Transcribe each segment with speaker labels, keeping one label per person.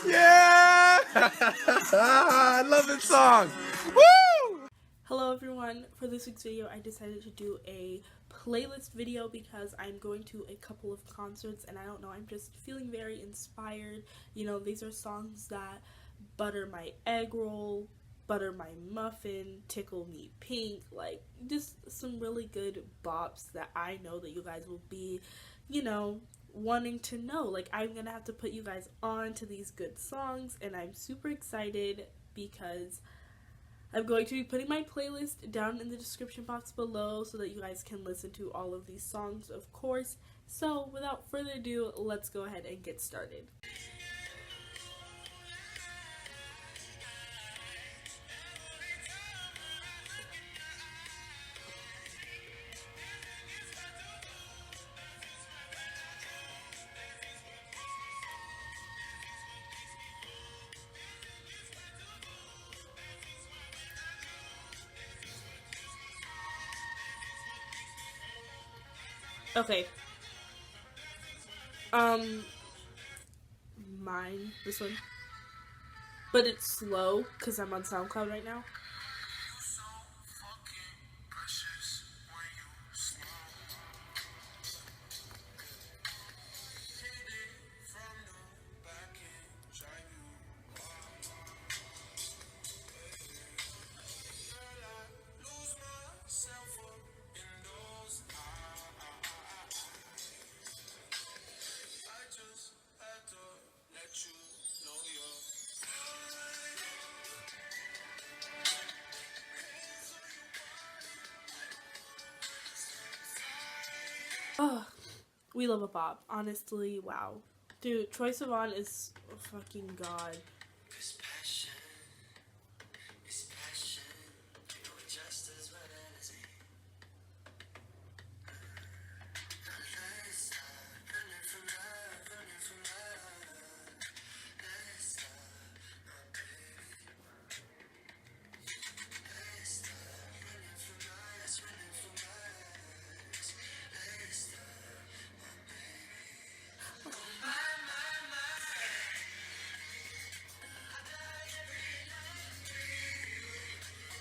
Speaker 1: Yeah! I love this song. Woo!
Speaker 2: Hello everyone. For this week's video, I decided to do a playlist video because I'm going to a couple of concerts and I don't know, I'm just feeling very inspired. You know, these are songs that butter my egg roll, butter my muffin, tickle me pink, like just some really good bops that I know that you guys will be, you know, wanting to know. Like, I'm gonna have to put you guys on to these good songs and I'm super excited because I'm going to be putting my playlist down in the description box below so that you guys can listen to all of these songs, of course. So without further ado, let's go ahead and get started. Okay. Mine, this one. But it's slow because I'm on SoundCloud right now. Oh, we love a bop. Honestly, wow. Dude, Troye Sivan is a fucking god.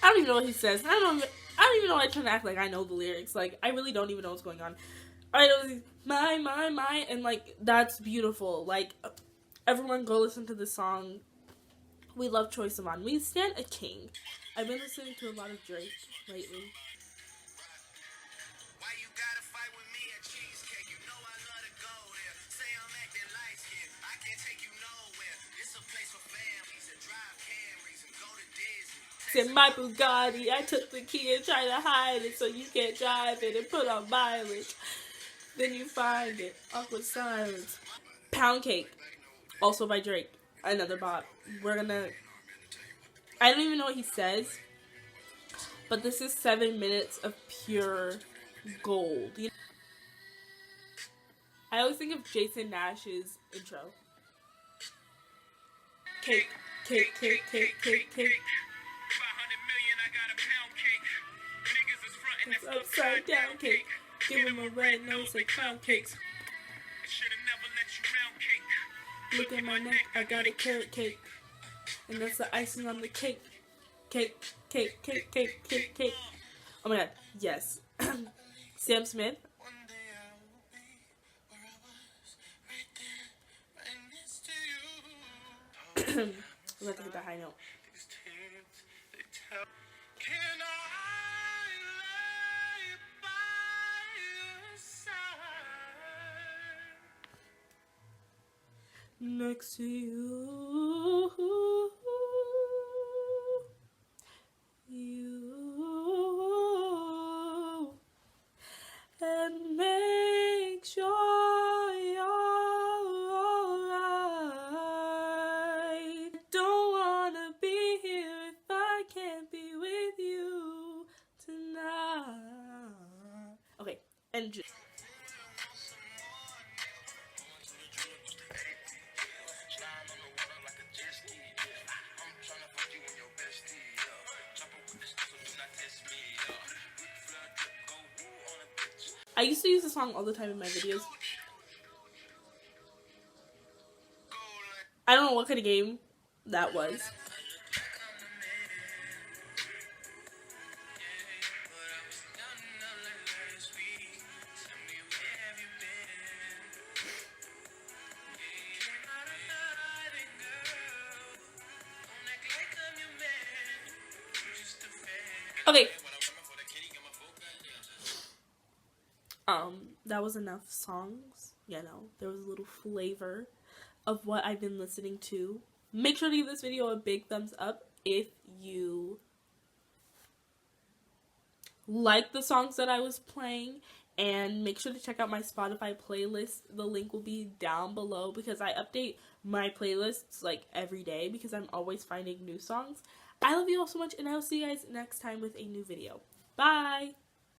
Speaker 2: I don't even know what he says. I don't even know why I'm trying to act like I know the lyrics. Like, I really don't even know what's going on. I know my, and like, that's beautiful. Like, everyone go listen to this song. We love Troye Sivan. We stand a king. I've been listening to a lot of Drake lately.
Speaker 3: Why you gotta fight with me at Cheesecake? You know I love to go there. Say I'm acting light skinned. I can't take you nowhere. It's a place for families that drive Camrys and go to Disney.
Speaker 2: Said my Bugatti, I took the key and tried to hide it so you can't drive it and put on mileage. Then you find it. Awkward silence. Pound Cake, also by Drake. Another bop. I don't even know what he says, but this is 7 minutes of pure gold. You know? I always think of Jason Nash's intro. Cake, cake, cake, cake, cake, cake. It's upside down cake. Give him a red nose like pound cakes. Look at my neck, I got a carrot cake. And that's the icing on the cake. Cake, cake, cake, cake, cake, cake. Oh my god, yes. Sam Smith. Let's get the high note. Next to you, and make sure you're alright. Don't wanna be here if I can't be with you tonight. Okay, and just. I used to use the song all the time in my videos. I don't know what kind of game that was. Okay. That was enough songs. You know, there was a little flavor of what I've been listening to. Make sure to give this video a big thumbs up if you like the songs that I was playing, and make sure to check out my Spotify playlist. The link will be down below because I update my playlists like every day because I'm always finding new songs. I love you all so much, and I will see you guys next time with a new video. Bye!